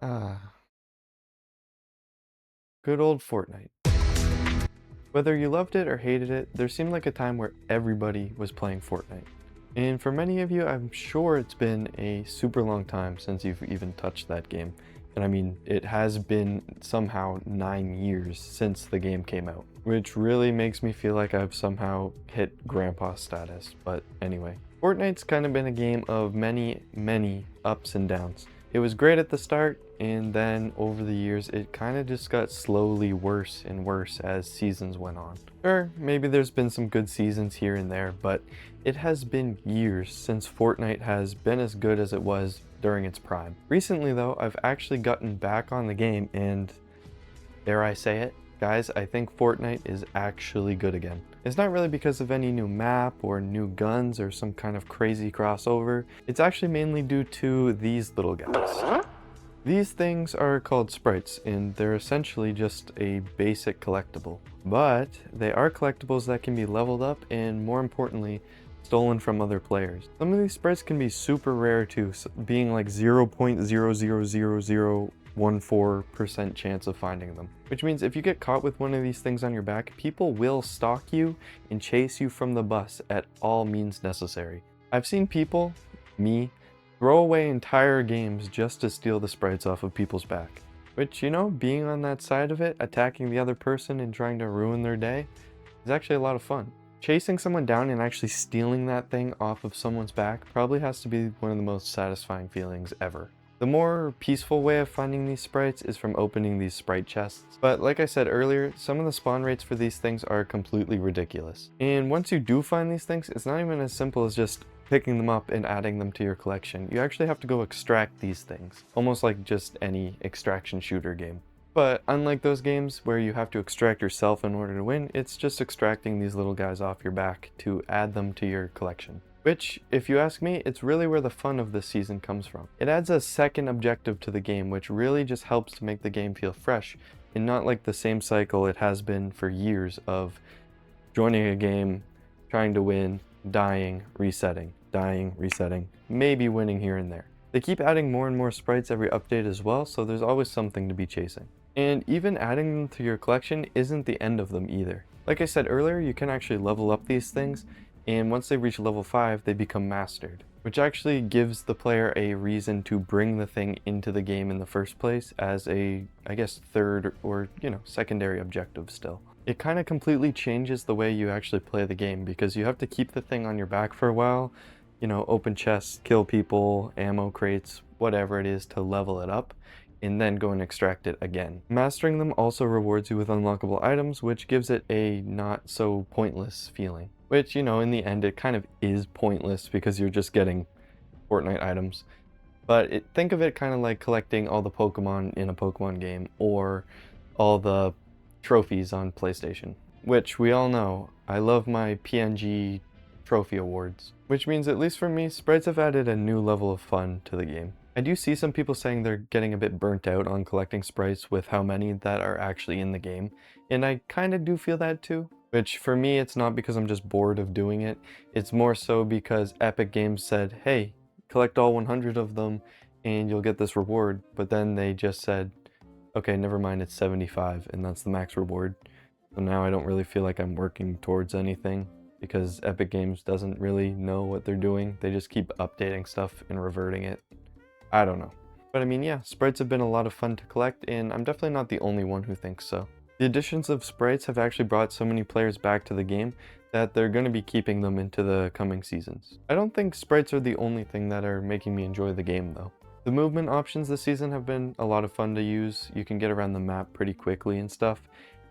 Ah, good old Fortnite. Whether you loved it or hated it, there seemed like a time where everybody was playing Fortnite. And for many of you, I'm sure it's been a super long time since you've even touched that game. And I mean, it has been somehow 9 years since the game came out, which really makes me feel like I've somehow hit grandpa status. But anyway, Fortnite's kind of been a game of many ups and downs. It was great at the start, and then over the years, it kind of just got slowly worse and worse as seasons went on. Sure, maybe there's been some good seasons here and there, but it has been years since Fortnite has been as good as it was during its prime. Recently though, I've actually gotten back on the game and, dare I say it, guys, I think Fortnite is actually good again. It's not really because of any new map or new guns or some kind of crazy crossover. It's actually mainly due to these little guys. These things are called sprites, and they're essentially just a basic collectible. But they are collectibles that can be leveled up and, more importantly, stolen from other players. Some of these sprites can be super rare too, being like 0.0000014% chance of finding them. Which means if you get caught with one of these things on your back, people will stalk you and chase you from the bus at all means necessary. I've seen people, me, throw away entire games just to steal the sprites off of people's back. Which, you know, being on that side of it, attacking the other person and trying to ruin their day, is actually a lot of fun. Chasing someone down and actually stealing that thing off of someone's back probably has to be one of the most satisfying feelings ever. The more peaceful way of finding these sprites is from opening these sprite chests, but like I said earlier, some of the spawn rates for these things are completely ridiculous. And once you do find these things, it's not even as simple as just picking them up and adding them to your collection. You actually have to go extract these things, almost like just any extraction shooter game. But unlike those games where you have to extract yourself in order to win, it's just extracting these little guys off your back to add them to your collection. Which, if you ask me, it's really where the fun of this season comes from. It adds a second objective to the game, which really just helps to make the game feel fresh, and not like the same cycle it has been for years of joining a game, trying to win, dying, resetting, maybe winning here and there. They keep adding more and more sprites every update as well, so there's always something to be chasing. And even adding them to your collection isn't the end of them either. Like I said earlier, you can actually level up these things, and once they reach level 5, they become mastered, which actually gives the player a reason to bring the thing into the game in the first place as a, I guess, third or, secondary objective still. It kind of completely changes the way you actually play the game because you have to keep the thing on your back for a while, open chests, kill people, ammo crates, whatever it is to level it up, and then go and extract it again. Mastering them also rewards you with unlockable items, which gives it a not so pointless feeling. Which, in the end, it kind of is pointless because you're just getting Fortnite items. But think of it kind of like collecting all the Pokemon in a Pokemon game, or all the trophies on PlayStation. Which we all know, I love my PNG trophy awards. Which means, at least for me, sprites have added a new level of fun to the game. I do see some people saying they're getting a bit burnt out on collecting sprites with how many that are actually in the game, and I kind of do feel that too. Which for me, it's not because I'm just bored of doing it, it's more so because Epic Games said, hey, collect all 100 of them and you'll get this reward, but then they just said, okay, never mind, it's 75 and that's the max reward. So now I don't really feel like I'm working towards anything because Epic Games doesn't really know what they're doing. They just keep updating stuff and reverting it. I don't know. But I mean, yeah, sprites have been a lot of fun to collect, and I'm definitely not the only one who thinks so. The additions of sprites have actually brought so many players back to the game that they're going to be keeping them into the coming seasons. I don't think sprites are the only thing that are making me enjoy the game though. The movement options this season have been a lot of fun to use. You can get around the map pretty quickly and stuff.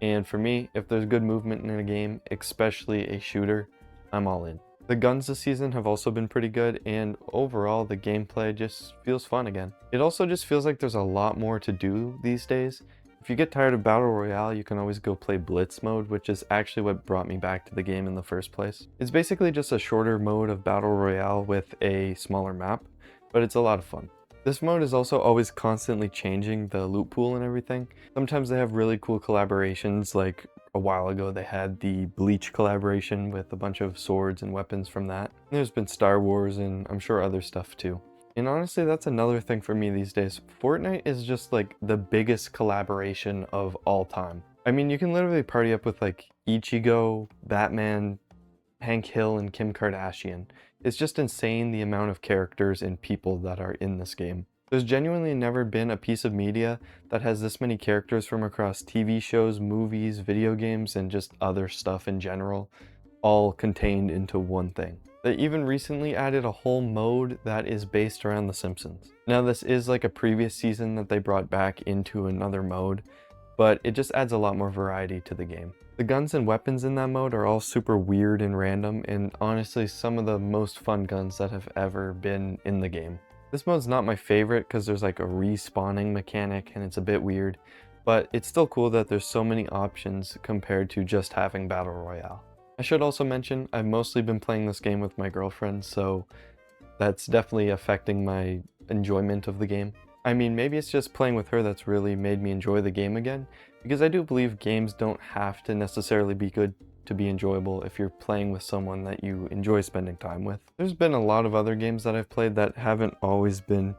And for me, if there's good movement in a game, especially a shooter, I'm all in. The guns this season have also been pretty good, and overall the gameplay just feels fun again. It also just feels like there's a lot more to do these days. If you get tired of Battle Royale, you can always go play Blitz mode, which is actually what brought me back to the game in the first place. It's basically just a shorter mode of Battle Royale with a smaller map, but it's a lot of fun. This mode is also always constantly changing the loot pool and everything. Sometimes they have really cool collaborations, like a while ago they had the Bleach collaboration with a bunch of swords and weapons from that. There's been Star Wars and I'm sure other stuff too. And honestly, that's another thing for me these days. Fortnite is just like the biggest collaboration of all time. I mean, you can literally party up with like Ichigo, Batman, Hank Hill, and Kim Kardashian. It's just insane the amount of characters and people that are in this game. There's genuinely never been a piece of media that has this many characters from across TV shows, movies, video games, and just other stuff in general, all contained into one thing. They even recently added a whole mode that is based around The Simpsons. Now this is like a previous season that they brought back into another mode, but it just adds a lot more variety to the game. The guns and weapons in that mode are all super weird and random, and honestly some of the most fun guns that have ever been in the game. This mode's not my favorite because there's like a respawning mechanic and it's a bit weird, but it's still cool that there's so many options compared to just having Battle Royale. I should also mention, I've mostly been playing this game with my girlfriend, so that's definitely affecting my enjoyment of the game. I mean, maybe it's just playing with her that's really made me enjoy the game again, because I do believe games don't have to necessarily be good to be enjoyable if you're playing with someone that you enjoy spending time with. There's been a lot of other games that I've played that haven't always been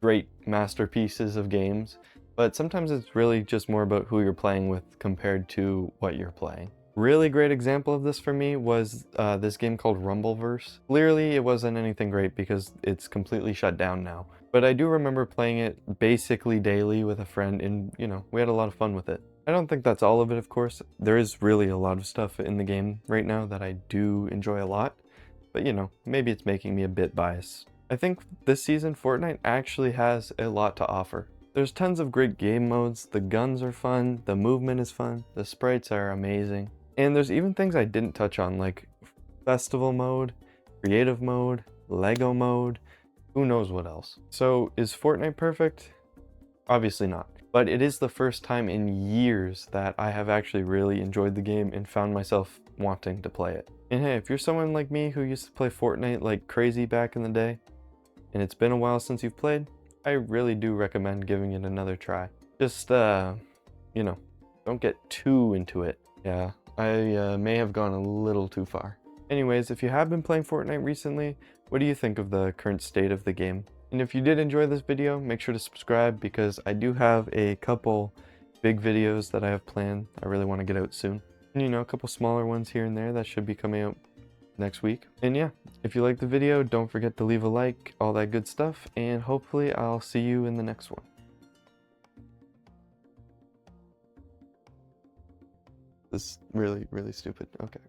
great masterpieces of games, but sometimes it's really just more about who you're playing with compared to what you're playing. Really great example of this for me was this game called Rumbleverse. Clearly it wasn't anything great because it's completely shut down now, but I do remember playing it basically daily with a friend and, you know, we had a lot of fun with it. I don't think that's all of it, of course. There is really a lot of stuff in the game right now that I do enjoy a lot, but you know, maybe it's making me a bit biased. I think this season Fortnite actually has a lot to offer. There's tons of great game modes, the guns are fun, the movement is fun, the sprites are amazing. And there's even things I didn't touch on, like festival mode, creative mode, Lego mode, who knows what else. So is Fortnite perfect? Obviously not. But it is the first time in years that I have actually really enjoyed the game and found myself wanting to play it. And hey, if you're someone like me who used to play Fortnite like crazy back in the day, and it's been a while since you've played, I really do recommend giving it another try. Just, you know, don't get too into it. Yeah, I may have gone a little too far. Anyways, if you have been playing Fortnite recently, what do you think of the current state of the game? And if you did enjoy this video, make sure to subscribe because I do have a couple big videos that I have planned I really want to get out soon. And you know, a couple smaller ones here and there that should be coming out next week. And yeah, if you liked the video, don't forget to leave a like, all that good stuff, and hopefully I'll see you in the next one. This is really, really stupid. Okay.